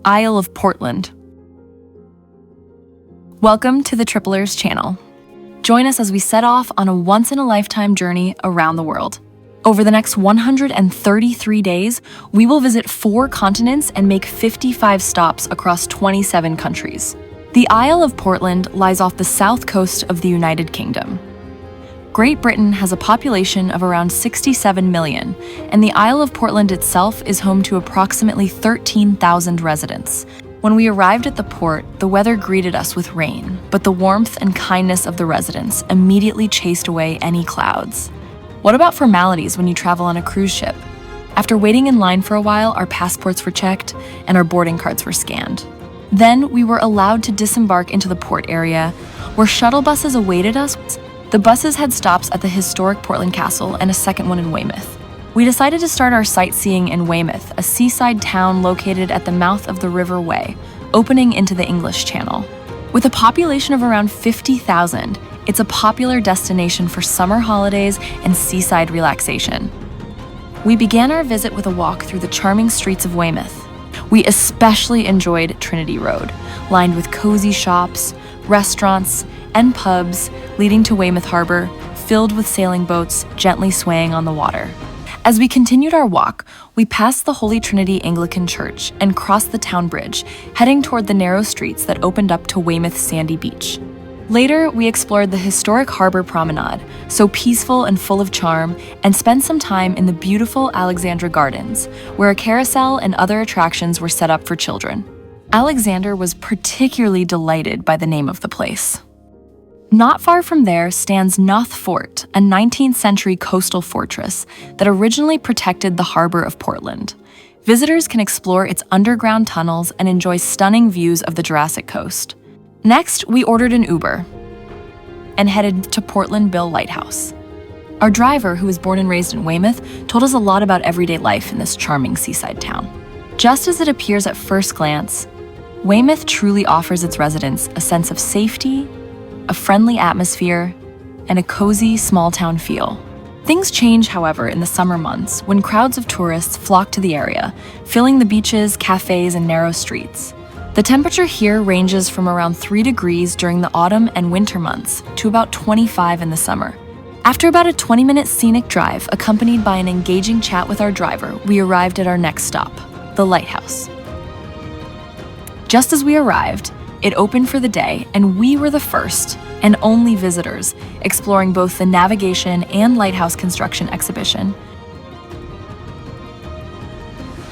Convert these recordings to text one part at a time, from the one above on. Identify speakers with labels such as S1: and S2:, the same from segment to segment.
S1: Isle of Portland. Welcome to the Tripelers channel. Join us as we set off on a once-in-a-lifetime journey around the world. Over the next 133 days, we will visit 4 continents and make 55 stops across 27 countries. The Isle of Portland lies off the south coast of the United Kingdom. Great Britain has a population of around 67 million, and the Isle of Portland itself is home to approximately 13,000 residents. When we arrived at the port, the weather greeted us with rain, but the warmth and kindness of the residents immediately chased away any clouds. What about formalities when you travel on a cruise ship? After waiting in line for a while, our passports were checked and our boarding cards were scanned. Then we were allowed to disembark into the port area, where shuttle buses awaited us. The buses had stops at the historic Portland Castle and a second one in Weymouth. We decided to start our sightseeing in Weymouth, a seaside town located at the mouth of the River Wey, opening into the English Channel. With a population of around 50,000, it's a popular destination for summer holidays and seaside relaxation. We began our visit with a walk through the charming streets of Weymouth. We especially enjoyed Trinity Road, lined with cozy shops, restaurants, and pubs leading to Weymouth Harbour, filled with sailing boats gently swaying on the water. As we continued our walk, we passed the Holy Trinity Anglican Church and crossed the town bridge, heading toward the narrow streets that opened up to Weymouth's sandy beach. Later, we explored the historic harbor promenade, so peaceful and full of charm, and spent some time in the beautiful Alexandra Gardens, where a carousel and other attractions were set up for children. Alexander was particularly delighted by the name of the place. Not far from there stands Noth Fort, a 19th century coastal fortress that originally protected the harbor of Portland. Visitors can explore its underground tunnels and enjoy stunning views of the Jurassic Coast. Next, we ordered an Uber and headed to Portland Bill Lighthouse. Our driver, who was born and raised in Weymouth, told us a lot about everyday life in this charming seaside town. Just as it appears at first glance, Weymouth truly offers its residents a sense of safety, a friendly atmosphere, and a cozy, small-town feel. Things change, however, in the summer months when crowds of tourists flock to the area, filling the beaches, cafes, and narrow streets. The temperature here ranges from around 3 degrees during the autumn and winter months to about 25 in the summer. After about a 20-minute scenic drive, accompanied by an engaging chat with our driver, we arrived at our next stop, the lighthouse. Just as we arrived, it opened for the day, and we were the first and only visitors exploring both the navigation and lighthouse construction exhibition,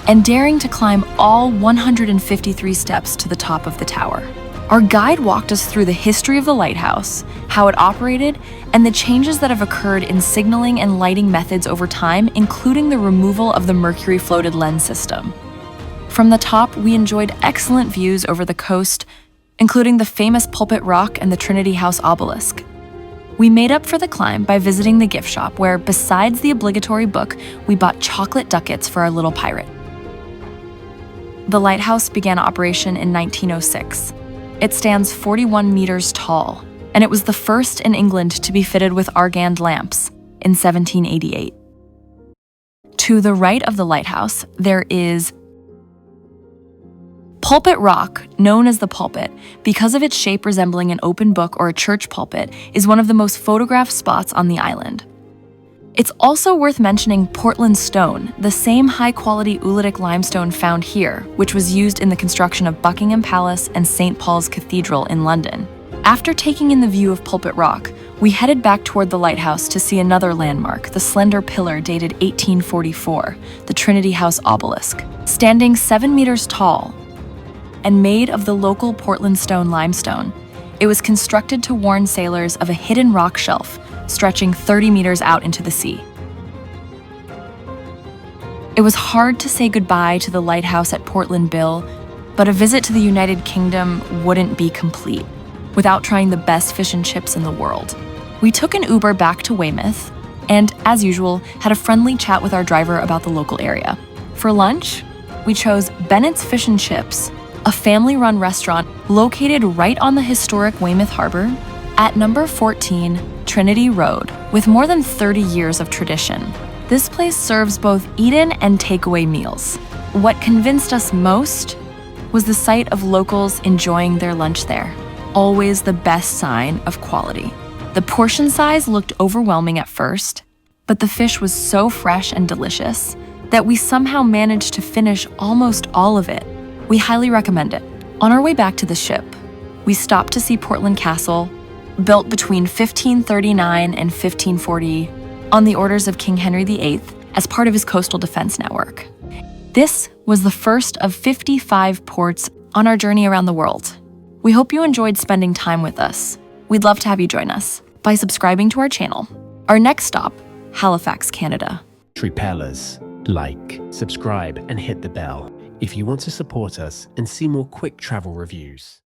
S1: and daring to climb all 153 steps to the top of the tower. Our guide walked us through the history of the lighthouse, how it operated, and the changes that have occurred in signaling and lighting methods over time, including the removal of the mercury-floated lens system. From the top, we enjoyed excellent views over the coast, including the famous Pulpit Rock and the Trinity House Obelisk. We made up for the climb by visiting the gift shop where, besides the obligatory book, we bought chocolate ducats for our little pirate. The lighthouse began operation in 1906. It stands 41 meters tall, and it was the first in England to be fitted with argand lamps in 1788. To the right of the lighthouse, there is Pulpit Rock, known as the Pulpit, because of its shape resembling an open book or a church pulpit, is one of the most photographed spots on the island. It's also worth mentioning Portland stone, the same high-quality oolitic limestone found here, which was used in the construction of Buckingham Palace and St. Paul's Cathedral in London. After taking in the view of Pulpit Rock, we headed back toward the lighthouse to see another landmark, the slender pillar dated 1844, the Trinity House Obelisk. Standing 7 meters tall, and made of the local Portland stone limestone, it was constructed to warn sailors of a hidden rock shelf stretching 30 meters out into the sea. It was hard to say goodbye to the lighthouse at Portland Bill, but a visit to the United Kingdom wouldn't be complete without trying the best fish and chips in the world. We took an Uber back to Weymouth and, as usual, had a friendly chat with our driver about the local area. For lunch, we chose Bennett's Fish and Chips, a family-run restaurant located right on the historic Weymouth Harbour at number 14 Trinity Road, with more than 30 years of tradition. This place serves both eat-in and takeaway meals. What convinced us most was the sight of locals enjoying their lunch there. Always the best sign of quality. The portion size looked overwhelming at first, but the fish was so fresh and delicious that we somehow managed to finish almost all of it. We highly recommend it. On our way back to the ship, we stopped to see Portland Castle, built between 1539 and 1540 on the orders of King Henry VIII as part of his coastal defense network. This was the first of 55 ports on our journey around the world. We hope you enjoyed spending time with us. We'd love to have you join us by subscribing to our channel. Our next stop, Halifax, Canada.
S2: Tripelers, like, subscribe, and hit the bell if you want to support us and see more quick travel reviews.